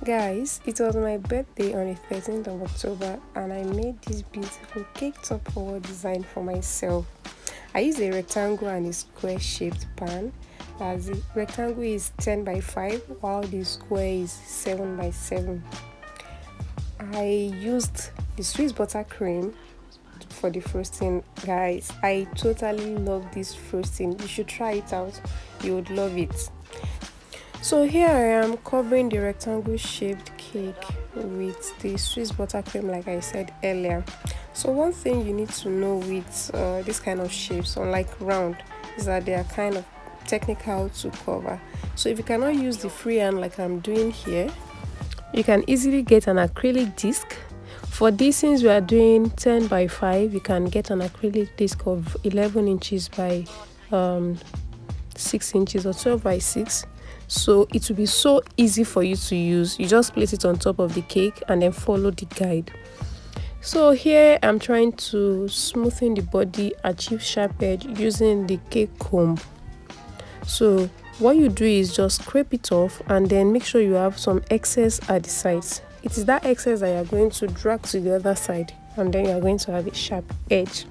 Guys, it was my birthday on the 13th of October and I made this beautiful cake top forward design for myself. I used a rectangle and a square shaped pan, as the rectangle is 10 by 5 while the square is 7 by 7. I used the Swiss buttercream for the frosting. Guys, I totally love this frosting. You should try it out, you would love it. So here I am covering the rectangle shaped cake with the Swiss buttercream like I said earlier. So one thing you need to know with this kind of shapes, unlike round, is that they are kind of technical to cover. So if you cannot use the freehand like I'm doing here, you can easily get an acrylic disc. For this, since we are doing 10 by 5, you can get an acrylic disc of 11 inches by 6 inches or 12 by 6. So it will be so easy for you to use. You just place it on top of the cake and then follow the guide. So here I'm trying to smoothen the body, achieve sharp edge using the cake comb. So what you do is just scrape it off and then make sure you have some excess at the sides. It is that excess that you are going to drag to the other side and then you are going to have a sharp edge.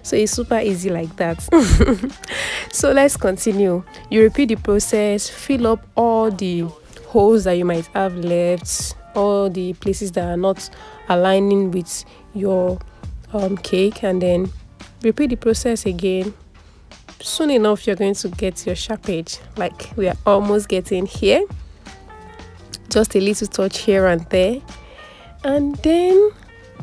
So it's super easy like that. So let's continue. You repeat the process, fill up all the holes that you might have left, all the places that are not aligning with your cake, and then repeat the process again. Soon enough you're going to get your sharp edge, like we are almost getting here. Just a little touch here and there, and then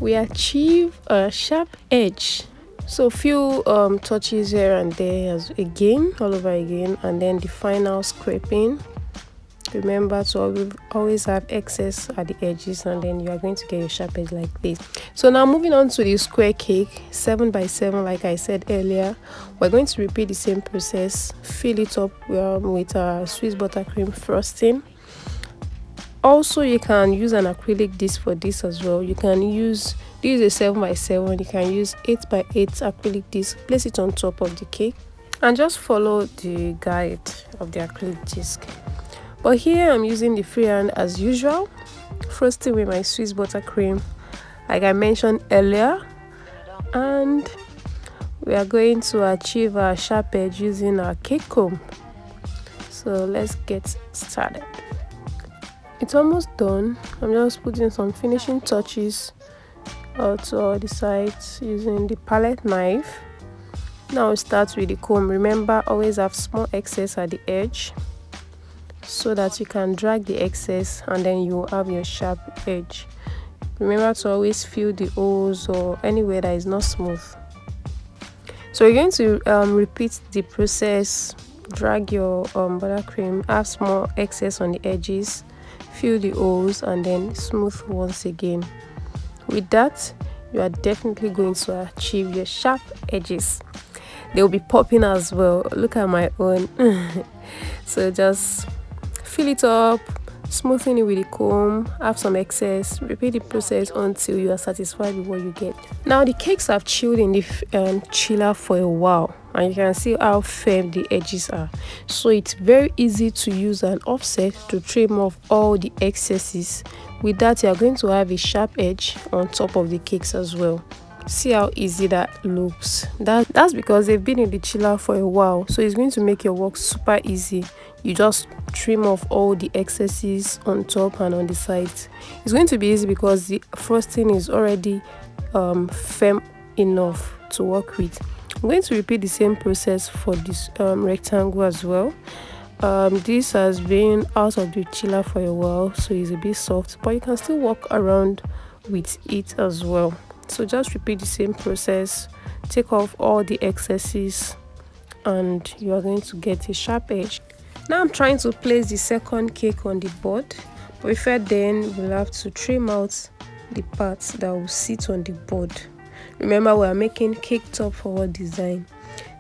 we achieve a sharp edge. So few touches here and there as again, all over again, and then the final scraping. Remember to always have excess at the edges, and then you are going to get your sharp edge like this. So now moving on to the square cake, 7 by 7 like I said earlier. We're going to repeat the same process, fill it up with our Swiss buttercream frosting. Also, you can use an acrylic disc for this as well. You can use, this is a 7 by 7, you can use 8 by 8 acrylic disc, place it on top of the cake and just follow the guide of the acrylic disc. But here I'm using the freehand as usual, frosting with my Swiss buttercream like I mentioned earlier, and we are going to achieve our sharp edge using our cake comb. So let's get started. It's almost done. I'm just putting some finishing touches to all the sides using the palette knife. Now we start with the comb. Remember, always have small excess at the edge so that you can drag the excess and then you will have your sharp edge. Remember to always fill the holes or anywhere that is not smooth. So we're going to repeat the process. Drag your buttercream, have small excess on the edges, fill the holes and then smooth once again. With that, you are definitely going to achieve your sharp edges. They will be popping as well. Look at my own. So just fill it up, smoothing it with the comb, have some excess, repeat the process until you are satisfied with what you get. Now the cakes have chilled in the chiller for a while and you can see how firm the edges are. So it's very easy to use an offset to trim off all the excesses. With that, you are going to have a sharp edge on top of the cakes as well. See how easy that looks. That's because they've been in the chiller for a while, so it's going to make your work super easy. You just trim off all the excesses on top and on the sides. It's going to be easy because the frosting is already firm enough to work with. I'm going to repeat the same process for this rectangle as well. This has been out of the chiller for a while, so it's a bit soft, but you can still walk around with it as well. So just repeat the same process, take off all the excesses and you are going to get a sharp edge. Now I'm trying to place the second cake on the board, but before then we'll have to trim out the parts that will sit on the board. Remember, we are making cake top forward design,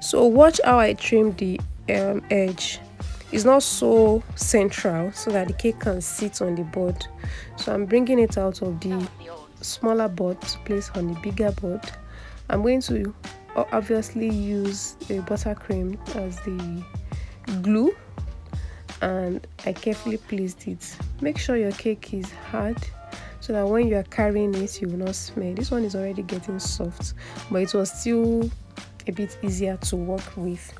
so watch how I trim the edge. It's not so central so that the cake can sit on the board. So I'm bringing it out of the smaller board to place on the bigger board. I'm going to obviously use the buttercream as the glue and I carefully placed it. Make sure your cake is hard so that when you are carrying it, you will not smell. This one is already getting soft, but it was still a bit easier to work with.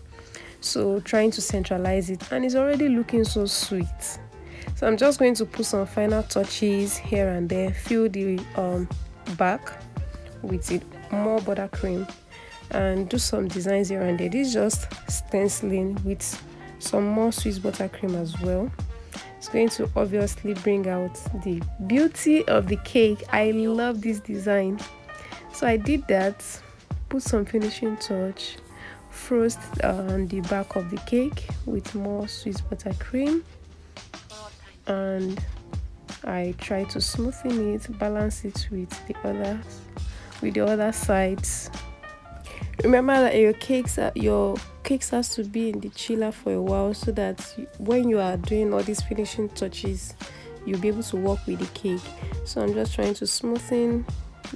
So trying to centralize it, and it's already looking so sweet. So I'm just going to put some final touches here and there, fill the back with it, more buttercream, and do some designs here and there. This is just stenciling with some more Swiss buttercream as well. It's going to obviously bring out the beauty of the cake. I love this design. So I did that, put some finishing touch, frost on the back of the cake with more Swiss buttercream, and I try to smoothen it, balance it with the other sides. Remember that your cakes has to be in the chiller for a while, so that when you are doing all these finishing touches, you'll be able to work with the cake. So I'm just trying to smoothen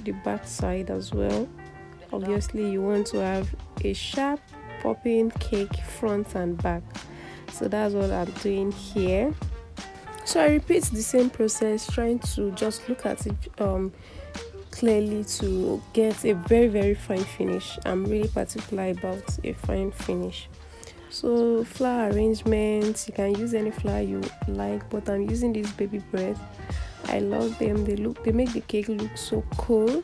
the back side as well. Obviously you want to have a sharp popping cake front and back, so that's what I'm doing here. So I repeat the same process, trying to just look at it clearly to get a very fine finish. I'm really particular about a fine finish. So flower arrangements, you can use any flower you like, but I'm using this baby bread. I love them. They make the cake look so cool.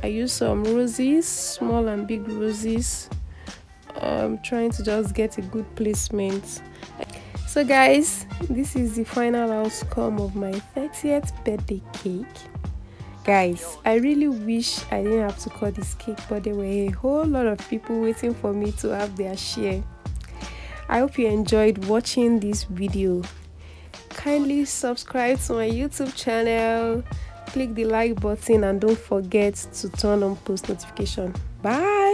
I use some roses, small and big roses. I'm trying to just get a good placement. So guys, this is the final outcome of my 30th birthday cake. Guys, I really wish I didn't have to cut this cake, but there were a whole lot of people waiting for me to have their share. I hope you enjoyed watching this video. Kindly subscribe to my YouTube channel, click the like button, and don't forget to turn on post notification. Bye.